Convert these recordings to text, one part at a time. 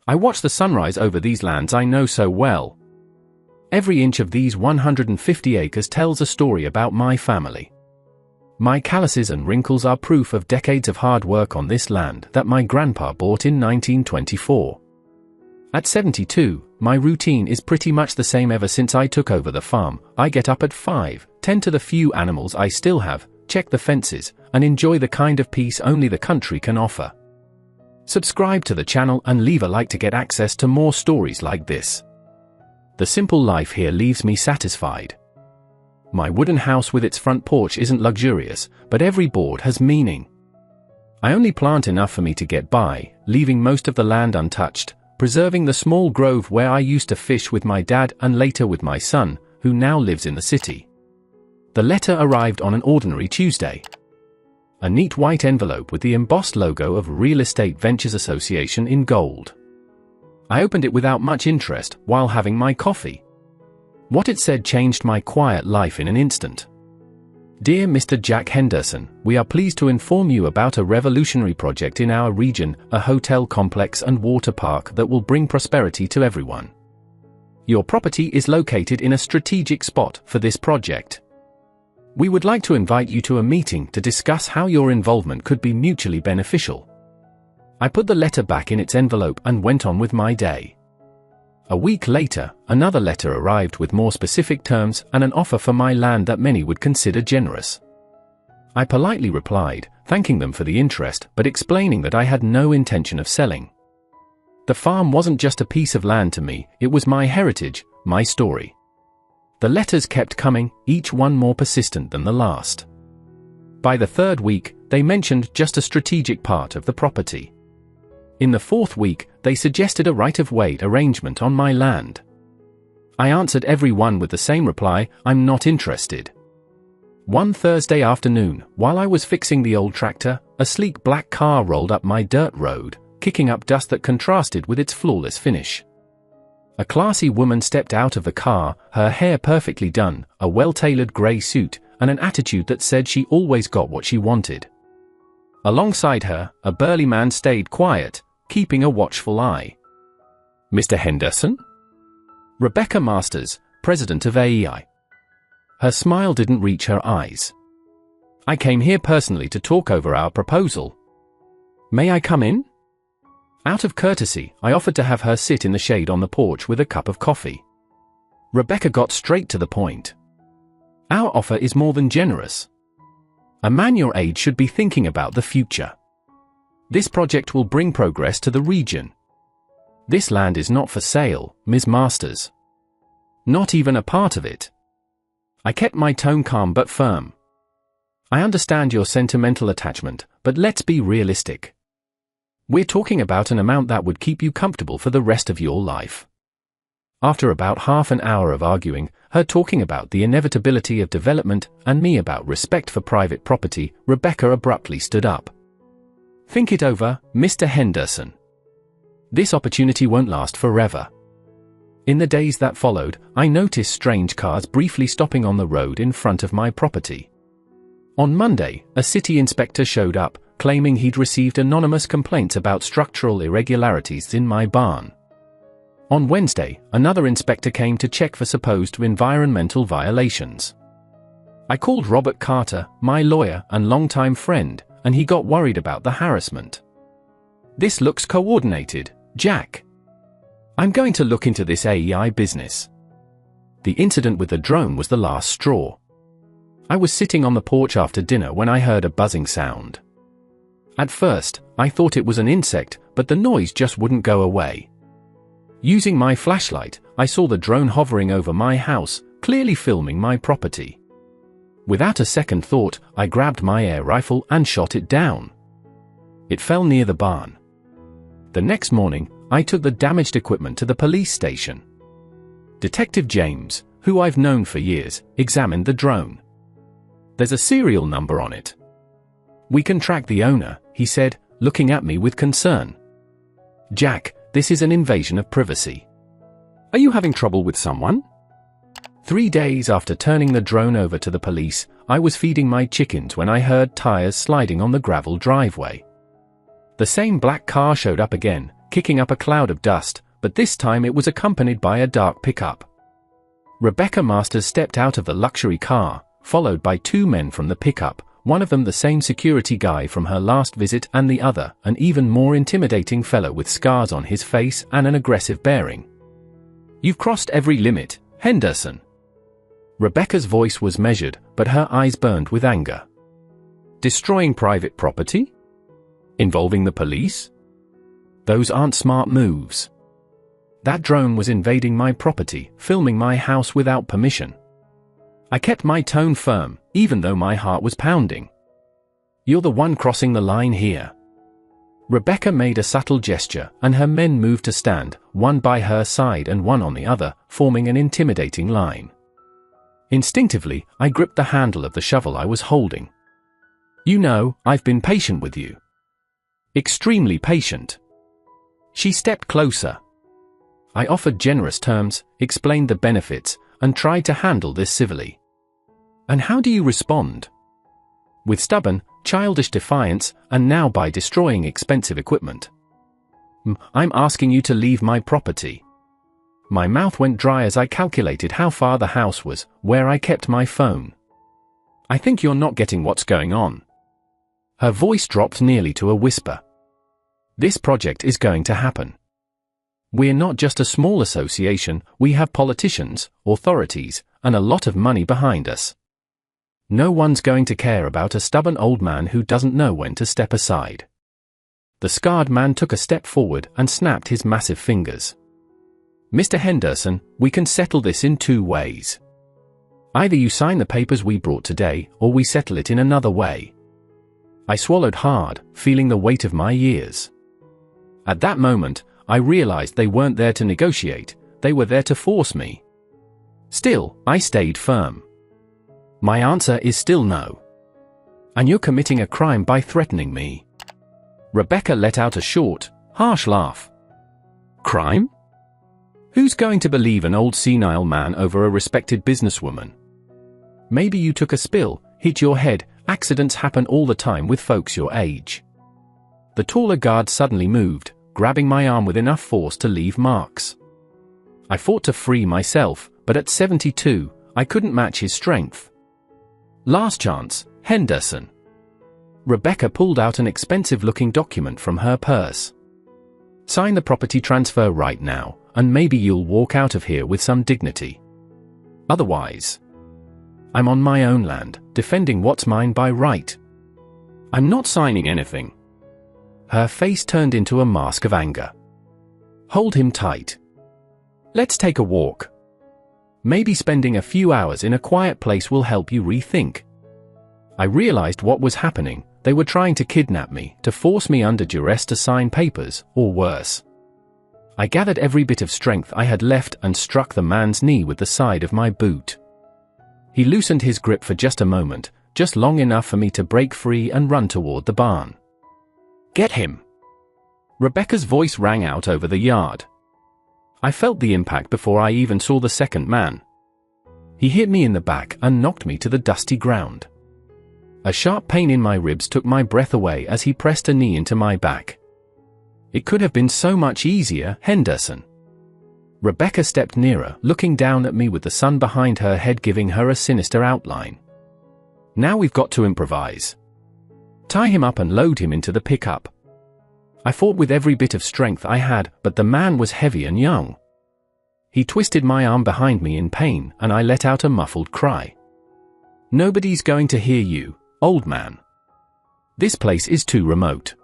I watch the sunrise over these lands I know so well. Every inch of these 150 acres tells a story about my family. My calluses and wrinkles are proof of decades of hard work on this land that my grandpa bought in 1924. At 72, my routine is pretty much the same ever since I took over the farm. I get up at 5, tend to the few animals I still have, check the fences, and enjoy the kind of peace only the country can offer. Subscribe to the channel and leave a like to get access to more stories like this. The simple life here leaves me satisfied. My wooden house with its front porch isn't luxurious, but every board has meaning. I only plant enough for me to get by, leaving most of the land untouched, preserving the small grove where I used to fish with my dad and later with my son, who now lives in the city. The letter arrived on an ordinary Tuesday. A neat white envelope with the embossed logo of Real Estate Ventures Association in gold. I opened it without much interest while having my coffee. What it said changed my quiet life in an instant. Dear Mr. Jack Henderson, we are pleased to inform you about a revolutionary project in our region, a hotel complex and water park that will bring prosperity to everyone. Your property is located in a strategic spot for this project. We would like to invite you to a meeting to discuss how your involvement could be mutually beneficial. I put the letter back in its envelope and went on with my day. A week later, another letter arrived with more specific terms and an offer for my land that many would consider generous. I politely replied, thanking them for the interest but explaining that I had no intention of selling. The farm wasn't just a piece of land to me, it was my heritage, my story. The letters kept coming, each one more persistent than the last. By the third week, they mentioned just a strategic part of the property. In the fourth week, they suggested a right-of-way arrangement on my land. I answered every one with the same reply, I'm not interested. One Thursday afternoon, while I was fixing the old tractor, a sleek black car rolled up my dirt road, kicking up dust that contrasted with its flawless finish. A classy woman stepped out of the car, her hair perfectly done, a well-tailored grey suit, and an attitude that said she always got what she wanted. Alongside her, a burly man stayed quiet, keeping a watchful eye. Mr. Henderson? Rebecca Masters, president of AEI. Her smile didn't reach her eyes. I came here personally to talk over our proposal. May I come in? Out of courtesy, I offered to have her sit in the shade on the porch with a cup of coffee. Rebecca got straight to the point. Our offer is more than generous. A man your age should be thinking about the future. This project will bring progress to the region. This land is not for sale, Ms. Masters. Not even a part of it. I kept my tone calm but firm. I understand your sentimental attachment, but let's be realistic. We're talking about an amount that would keep you comfortable for the rest of your life. After about half an hour of arguing, her talking about the inevitability of development and me about respect for private property, Rebecca abruptly stood up. Think it over, Mr. Henderson. This opportunity won't last forever. In the days that followed, I noticed strange cars briefly stopping on the road in front of my property. On Monday, a city inspector showed up, claiming he'd received anonymous complaints about structural irregularities in my barn. On Wednesday, another inspector came to check for supposed environmental violations. I called Robert Carter, my lawyer and longtime friend, and he got worried about the harassment. This looks coordinated, Jack. I'm going to look into this AEI business. The incident with the drone was the last straw. I was sitting on the porch after dinner when I heard a buzzing sound. At first, I thought it was an insect, but the noise just wouldn't go away. Using my flashlight, I saw the drone hovering over my house, clearly filming my property. Without a second thought, I grabbed my air rifle and shot it down. It fell near the barn. The next morning, I took the damaged equipment to the police station. Detective James, who I've known for years, examined the drone. There's a serial number on it. We can track the owner, he said, looking at me with concern. Jack, this is an invasion of privacy. Are you having trouble with someone? 3 days after turning the drone over to the police, I was feeding my chickens when I heard tires sliding on the gravel driveway. The same black car showed up again, kicking up a cloud of dust, but this time it was accompanied by a dark pickup. Rebecca Masters stepped out of the luxury car, followed by two men from the pickup, one of them the same security guy from her last visit and the other, an even more intimidating fellow with scars on his face and an aggressive bearing. "You've crossed every limit, Henderson." Rebecca's voice was measured, but her eyes burned with anger. "Destroying private property? Involving the police? Those aren't smart moves. That drone was invading my property, filming my house without permission." I kept my tone firm, even though my heart was pounding. "You're the one crossing the line here." Rebecca made a subtle gesture, and her men moved to stand, one by her side and one on the other, forming an intimidating line. Instinctively, I gripped the handle of the shovel I was holding. "You know, I've been patient with you. Extremely patient." She stepped closer. I offered generous terms, explained the benefits, and tried to handle this civilly. "And how do you respond?" "With stubborn, childish defiance, and now by destroying expensive equipment." "I'm asking you to leave my property." My mouth went dry as I calculated how far the house was, where I kept my phone. "I think you're not getting what's going on." Her voice dropped nearly to a whisper. "This project is going to happen. We're not just a small association, we have politicians, authorities, and a lot of money behind us. No one's going to care about a stubborn old man who doesn't know when to step aside." The scarred man took a step forward and snapped his massive fingers. "Mr. Henderson, we can settle this in two ways. Either you sign the papers we brought today, or we settle it in another way." I swallowed hard, feeling the weight of my years. At that moment, I realized they weren't there to negotiate, they were there to force me. Still, I stayed firm. "My answer is still no. And you're committing a crime by threatening me." Rebecca let out a short, harsh laugh. "Crime? Who's going to believe an old senile man over a respected businesswoman? Maybe you took a spill, hit your head, accidents happen all the time with folks your age." The taller guard suddenly moved, grabbing my arm with enough force to leave marks. I fought to free myself, but at 72, I couldn't match his strength. "Last chance, Henderson." Rebecca pulled out an expensive-looking document from her purse. "Sign the property transfer right now, and maybe you'll walk out of here with some dignity. Otherwise, I'm on my own land, defending what's mine by right. I'm not signing anything." Her face turned into a mask of anger. "Hold him tight. Let's take a walk. Maybe spending a few hours in a quiet place will help you rethink." I realized what was happening. They were trying to kidnap me, to force me under duress to sign papers, or worse. I gathered every bit of strength I had left and struck the man's knee with the side of my boot. He loosened his grip for just a moment, just long enough for me to break free and run toward the barn. "Get him!" Rebecca's voice rang out over the yard. I felt the impact before I even saw the second man. He hit me in the back and knocked me to the dusty ground. A sharp pain in my ribs took my breath away as he pressed a knee into my back. "It could have been so much easier, Henderson." Rebecca stepped nearer, looking down at me with the sun behind her head giving her a sinister outline. "Now we've got to improvise. Tie him up and load him into the pickup." I fought with every bit of strength I had, but the man was heavy and young. He twisted my arm behind me in pain, and I let out a muffled cry. "Nobody's going to hear you, old man. This place is too remote."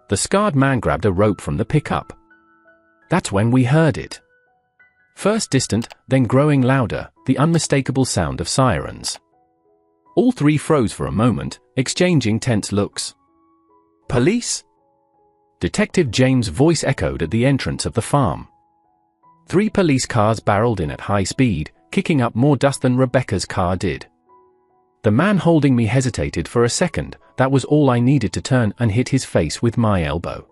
The scarred man grabbed a rope from the pickup. That's when we heard it. First distant, then growing louder, the unmistakable sound of sirens. All three froze for a moment, exchanging tense looks. "Police?" Detective James' voice echoed at the entrance of the farm. 3 police cars barreled in at high speed, kicking up more dust than Rebecca's car did. The man holding me hesitated for a second. That was all I needed to turn and hit his face with my elbow.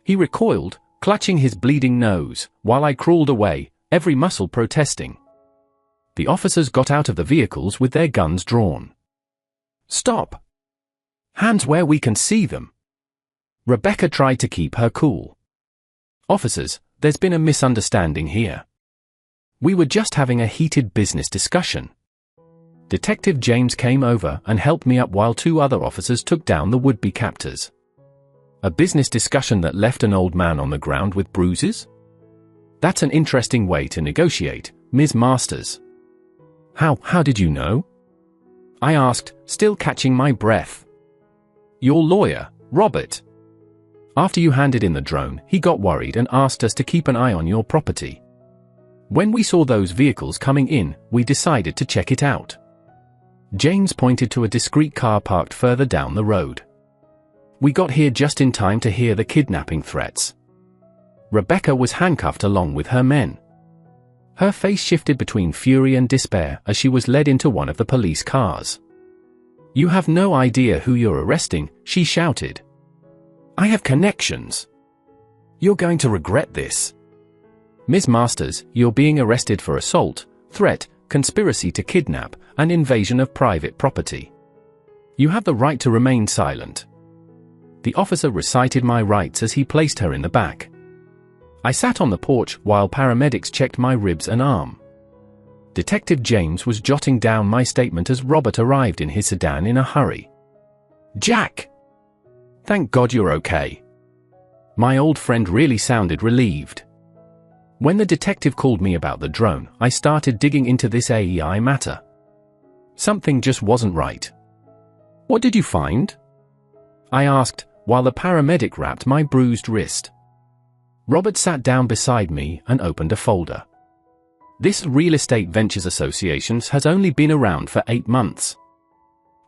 He recoiled, clutching his bleeding nose, while I crawled away, every muscle protesting. The officers got out of the vehicles with their guns drawn. "Stop! Hands where we can see them!" Rebecca tried to keep her cool. "Officers, there's been a misunderstanding here. We were just having a heated business discussion." Detective James came over and helped me up while two other officers took down the would-be captors. A business discussion that left an old man on the ground with bruises? That's an interesting way to negotiate, Ms. Masters. How did you know?" I asked, still catching my breath. "Your lawyer, Robert. After you handed in the drone, he got worried and asked us to keep an eye on your property. When we saw those vehicles coming in, we decided to check it out." James pointed to a discreet car parked further down the road. "We got here just in time to hear the kidnapping threats. Rebecca was handcuffed along with her men. Her face shifted between fury and despair as she was led into one of the police cars. 'You have no idea who you're arresting,' she shouted. 'I have connections. You're going to regret this. Ms. Masters, you're being arrested for assault, threat, conspiracy to kidnap, and invasion of private property. You have the right to remain silent.' The officer recited my rights as he placed her in the back. I sat on the porch while paramedics checked my ribs and arm. Detective James was jotting down my statement as Robert arrived in his sedan in a hurry. "Jack! Thank God you're okay." My old friend really sounded relieved. When the detective called me about the drone, I started digging into this AEI matter. Something just wasn't right. "What did you find?" I asked, while the paramedic wrapped my bruised wrist. Robert sat down beside me and opened a folder. "This Real Estate Ventures Association has only been around for 8 months.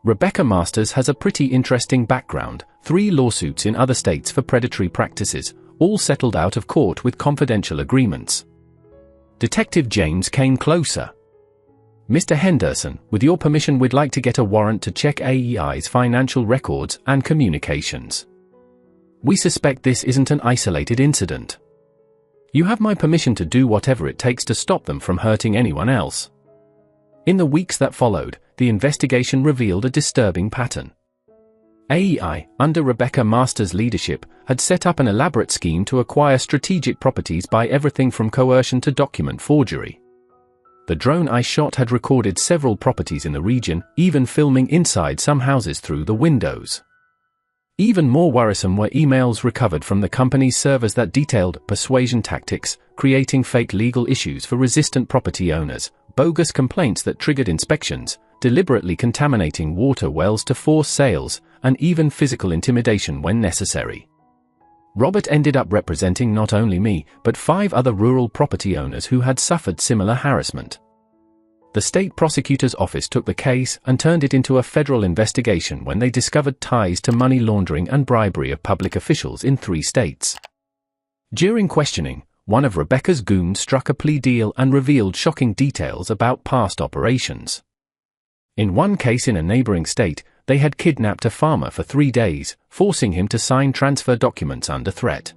Rebecca Masters has a pretty interesting background, 3 lawsuits in other states for predatory practices, all settled out of court with confidential agreements." Detective James came closer. "Mr. Henderson, with your permission, we'd like to get a warrant to check AEI's financial records and communications. We suspect this isn't an isolated incident. You have my permission to do whatever it takes to stop them from hurting anyone else." In the weeks that followed, the investigation revealed a disturbing pattern. AEI, under Rebecca Masters' leadership, had set up an elaborate scheme to acquire strategic properties by everything from coercion to document forgery. The drone I shot had recorded several properties in the region, even filming inside some houses through the windows. Even more worrisome were emails recovered from the company's servers that detailed persuasion tactics, creating fake legal issues for resistant property owners, bogus complaints that triggered inspections, deliberately contaminating water wells to force sales, and even physical intimidation when necessary. Robert ended up representing not only me, but 5 other rural property owners who had suffered similar harassment. The state prosecutor's office took the case and turned it into a federal investigation when they discovered ties to money laundering and bribery of public officials in 3 states. During questioning, one of Rebecca's goons struck a plea deal and revealed shocking details about past operations. In one case in a neighboring state, they had kidnapped a farmer for 3 days, forcing him to sign transfer documents under threat.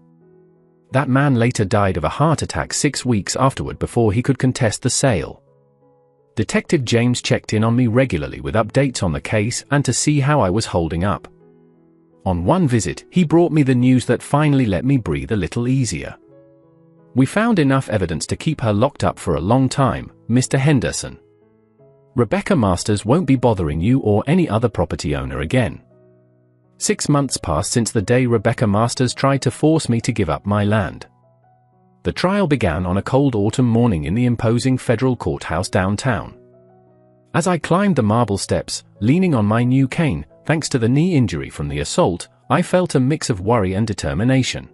That man later died of a heart attack 6 weeks afterward before he could contest the sale. Detective James checked in on me regularly with updates on the case and to see how I was holding up. On one visit, he brought me the news that finally let me breathe a little easier. "We found enough evidence to keep her locked up for a long time, Mr. Henderson. Rebecca Masters won't be bothering you or any other property owner again." 6 months passed since the day Rebecca Masters tried to force me to give up my land. The trial began on a cold autumn morning in the imposing federal courthouse downtown. As I climbed the marble steps, leaning on my new cane, thanks to the knee injury from the assault, I felt a mix of worry and determination.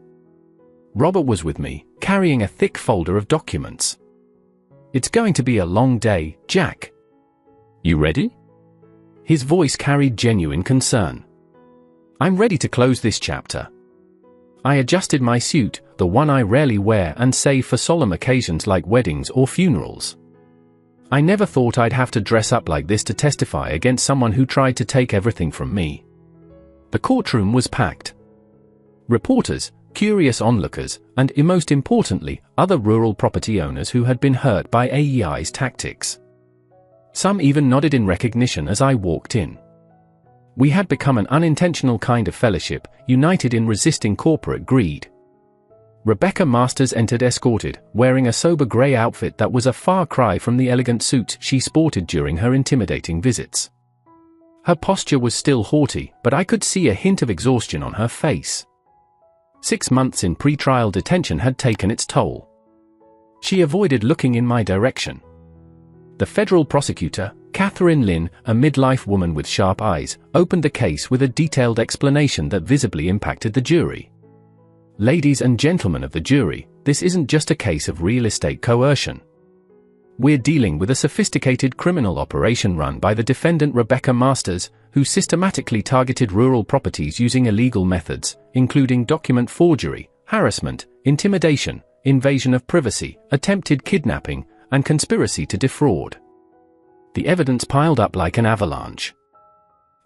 Robert was with me, carrying a thick folder of documents. "It's going to be a long day, Jack. You ready?" His voice carried genuine concern. "I'm ready to close this chapter." I adjusted my suit, the one I rarely wear and save for solemn occasions like weddings or funerals. I never thought I'd have to dress up like this to testify against someone who tried to take everything from me. The courtroom was packed. Reporters, curious onlookers, and most importantly, other rural property owners who had been hurt by AEI's tactics. Some even nodded in recognition as I walked in. We had become an unintentional kind of fellowship, united in resisting corporate greed. Rebecca Masters entered escorted, wearing a sober grey outfit that was a far cry from the elegant suit she sported during her intimidating visits. Her posture was still haughty, but I could see a hint of exhaustion on her face. 6 months in pre-trial detention had taken its toll. She avoided looking in my direction. The federal prosecutor, Catherine Lynn, a midlife woman with sharp eyes, opened the case with a detailed explanation that visibly impacted the jury. Ladies and gentlemen of the jury, this isn't just a case of real estate coercion. We're dealing with a sophisticated criminal operation run by the defendant Rebecca Masters, who systematically targeted rural properties using illegal methods, including document forgery, harassment, intimidation, invasion of privacy, attempted kidnapping, and conspiracy to defraud. The evidence piled up like an avalanche.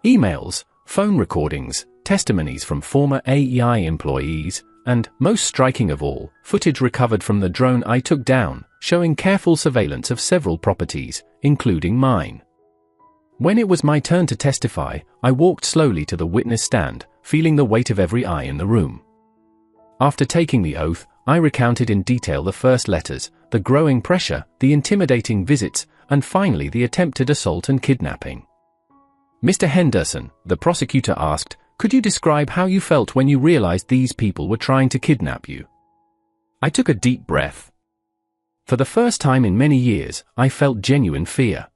Emails, phone recordings, testimonies from former AEI employees, and, most striking of all, footage recovered from the drone I took down, showing careful surveillance of several properties, including mine. When it was my turn to testify, I walked slowly to the witness stand, feeling the weight of every eye in the room. After taking the oath, I recounted in detail the first letters, the growing pressure, the intimidating visits, and finally the attempted assault and kidnapping. Mr. Henderson, the prosecutor asked, could you describe how you felt when you realized these people were trying to kidnap you? I took a deep breath. For the first time in many years, I felt genuine fear.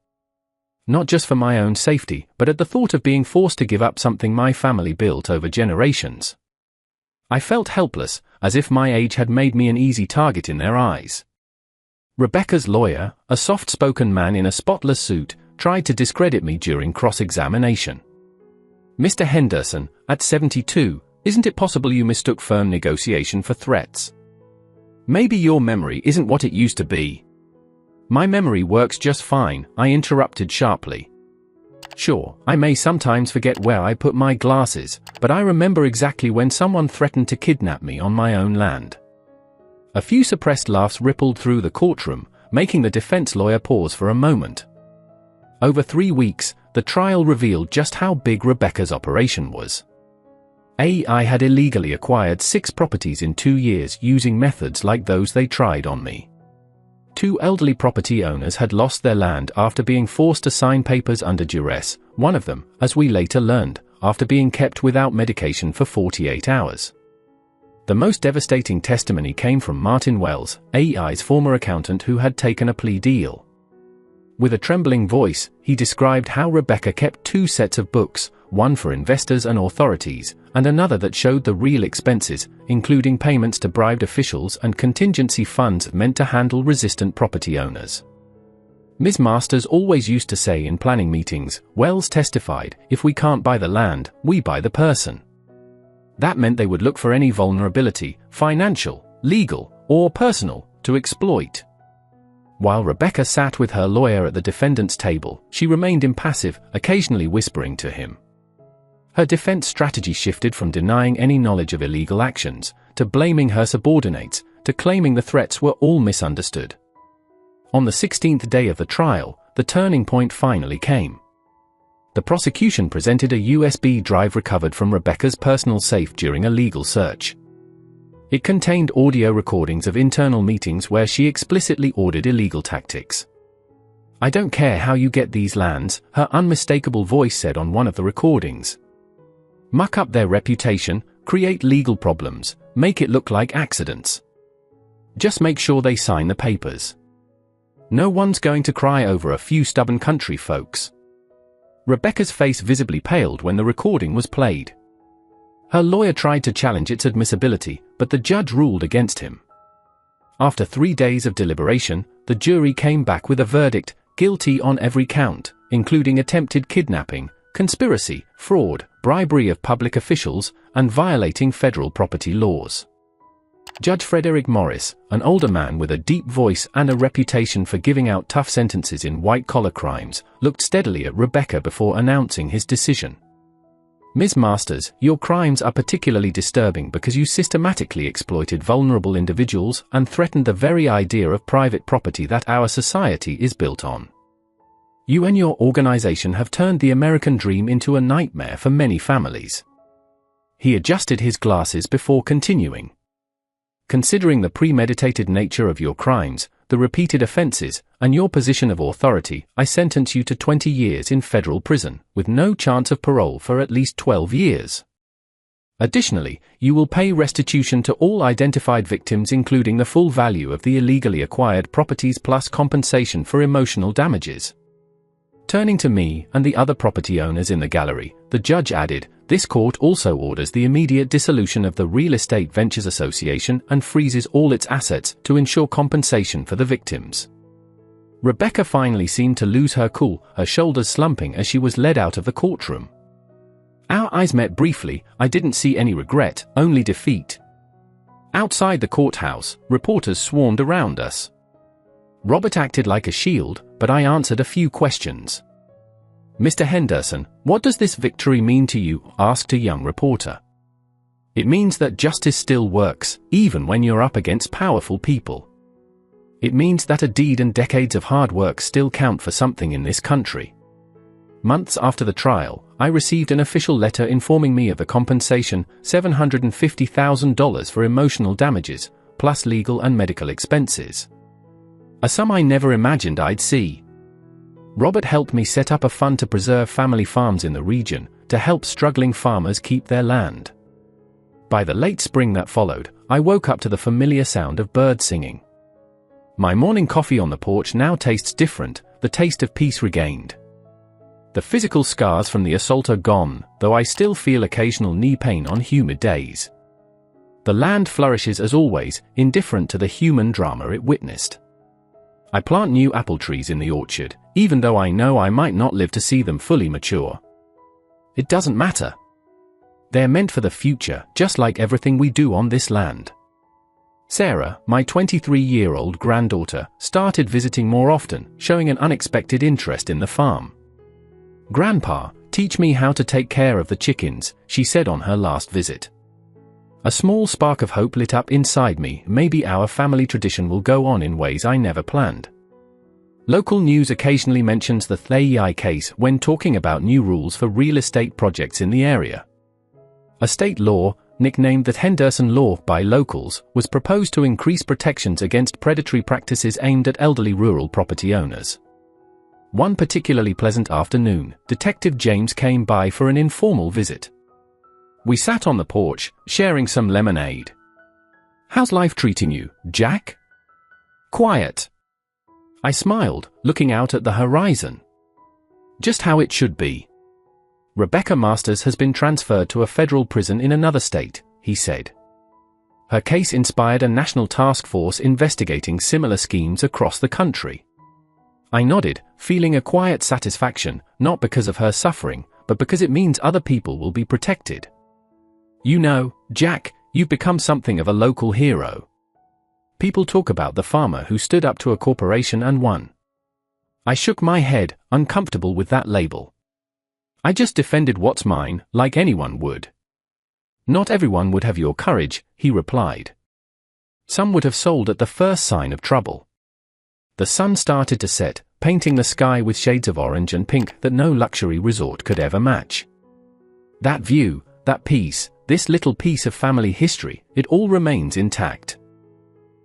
Not just for my own safety, but at the thought of being forced to give up something my family built over generations. I felt helpless, as if my age had made me an easy target in their eyes. Rebecca's lawyer, a soft-spoken man in a spotless suit, tried to discredit me during cross-examination. Mr. Henderson, at 72, isn't it possible you mistook firm negotiation for threats? Maybe your memory isn't what it used to be. My memory works just fine, I interrupted sharply. Sure, I may sometimes forget where I put my glasses, but I remember exactly when someone threatened to kidnap me on my own land. A few suppressed laughs rippled through the courtroom, making the defense lawyer pause for a moment. Over 3 weeks, the trial revealed just how big Rebecca's operation was. AEI had illegally acquired 6 properties in 2 years using methods like those they tried on me. 2 elderly property owners had lost their land after being forced to sign papers under duress, one of them, as we later learned, after being kept without medication for 48 hours. The most devastating testimony came from Martin Wells, AEI's former accountant who had taken a plea deal. With a trembling voice, he described how Rebecca kept 2 sets of books, one for investors and authorities, and another that showed the real expenses, including payments to bribed officials and contingency funds meant to handle resistant property owners. Ms. Masters always used to say in planning meetings, Wells testified, if we can't buy the land, we buy the person. That meant they would look for any vulnerability, financial, legal, or personal, to exploit. While Rebecca sat with her lawyer at the defendant's table, she remained impassive, occasionally whispering to him. Her defense strategy shifted from denying any knowledge of illegal actions, to blaming her subordinates, to claiming the threats were all misunderstood. On the 16th day of the trial, the turning point finally came. The prosecution presented a USB drive recovered from Rebecca's personal safe during a legal search. It contained audio recordings of internal meetings where she explicitly ordered illegal tactics. I don't care how you get these lands, her unmistakable voice said on one of the recordings. Muck up their reputation, create legal problems, make it look like accidents. Just make sure they sign the papers. No one's going to cry over a few stubborn country folks. Rebecca's face visibly paled when the recording was played. Her lawyer tried to challenge its admissibility, but the judge ruled against him. After 3 days of deliberation, the jury came back with a verdict, guilty on every count, including attempted kidnapping, conspiracy, fraud, bribery of public officials, and violating federal property laws. Judge Frederick Morris, an older man with a deep voice and a reputation for giving out tough sentences in white-collar crimes, looked steadily at Rebecca before announcing his decision. Ms. Masters, your crimes are particularly disturbing because you systematically exploited vulnerable individuals and threatened the very idea of private property that our society is built on. You and your organization have turned the American dream into a nightmare for many families. He adjusted his glasses before continuing. Considering the premeditated nature of your crimes, the repeated offenses, and your position of authority, I sentence you to 20 years in federal prison, with no chance of parole for at least 12 years. Additionally, you will pay restitution to all identified victims, including the full value of the illegally acquired properties plus compensation for emotional damages. Turning to me and the other property owners in the gallery, the judge added, "This court also orders the immediate dissolution of the Real Estate Ventures Association and freezes all its assets to ensure compensation for the victims." Rebecca finally seemed to lose her cool, her shoulders slumping as she was led out of the courtroom. Our eyes met briefly. I didn't see any regret, only defeat. Outside the courthouse, reporters swarmed around us. Robert acted like a shield, but I answered a few questions. "Mr. Henderson, what does this victory mean to you?" asked a young reporter. "It means that justice still works, even when you're up against powerful people. It means that a deed and decades of hard work still count for something in this country." Months after the trial, I received an official letter informing me of the compensation, $750,000 for emotional damages, plus legal and medical expenses. A sum I never imagined I'd see. Robert helped me set up a fund to preserve family farms in the region, to help struggling farmers keep their land. By the late spring that followed, I woke up to the familiar sound of birds singing. My morning coffee on the porch now tastes different, the taste of peace regained. The physical scars from the assault are gone, though I still feel occasional knee pain on humid days. The land flourishes as always, indifferent to the human drama it witnessed. I plant new apple trees in the orchard, even though I know I might not live to see them fully mature. It doesn't matter. They're meant for the future, just like everything we do on this land. Sarah, my 23-year-old granddaughter, started visiting more often, showing an unexpected interest in the farm. "Grandpa, teach me how to take care of the chickens," she said on her last visit. A small spark of hope lit up inside me. Maybe our family tradition will go on in ways I never planned. Local news occasionally mentions the HOA case when talking about new rules for real estate projects in the area. A state law, nicknamed the Henderson Law by locals, was proposed to increase protections against predatory practices aimed at elderly rural property owners. One particularly pleasant afternoon, Detective James came by for an informal visit. We sat on the porch, sharing some lemonade. "How's life treating you, Jack?" "Quiet." I smiled, looking out at the horizon. "Just how it should be." "Rebecca Masters has been transferred to a federal prison in another state," he said. "Her case inspired a national task force investigating similar schemes across the country." I nodded, feeling a quiet satisfaction, not because of her suffering, but because it means other people will be protected. "You know, Jack, you've become something of a local hero. People talk about the farmer who stood up to a corporation and won." I shook my head, uncomfortable with that label. "I just defended what's mine, like anyone would." "Not everyone would have your courage," he replied. "Some would have sold at the first sign of trouble." The sun started to set, painting the sky with shades of orange and pink that no luxury resort could ever match. That view, that peace, this little piece of family history, it all remains intact.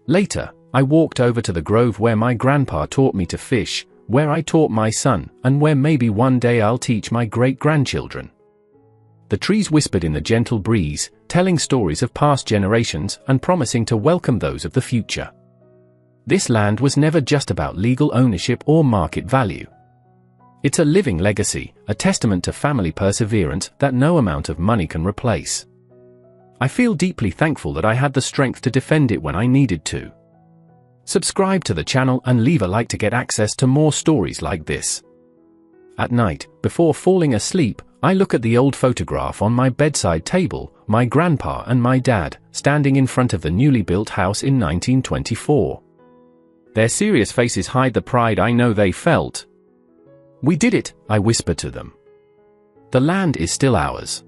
Later, I walked over to the grove where my grandpa taught me to fish, where I taught my son, and where maybe one day I'll teach my great-grandchildren. The trees whispered in the gentle breeze, telling stories of past generations and promising to welcome those of the future. This land was never just about legal ownership or market value. It's a living legacy, a testament to family perseverance that no amount of money can replace. I feel deeply thankful that I had the strength to defend it when I needed to. Subscribe to the channel and leave a like to get access to more stories like this. At night, before falling asleep, I look at the old photograph on my bedside table, my grandpa and my dad, standing in front of the newly built house in 1924. Their serious faces hide the pride I know they felt. "We did it," I whispered to them. "The land is still ours."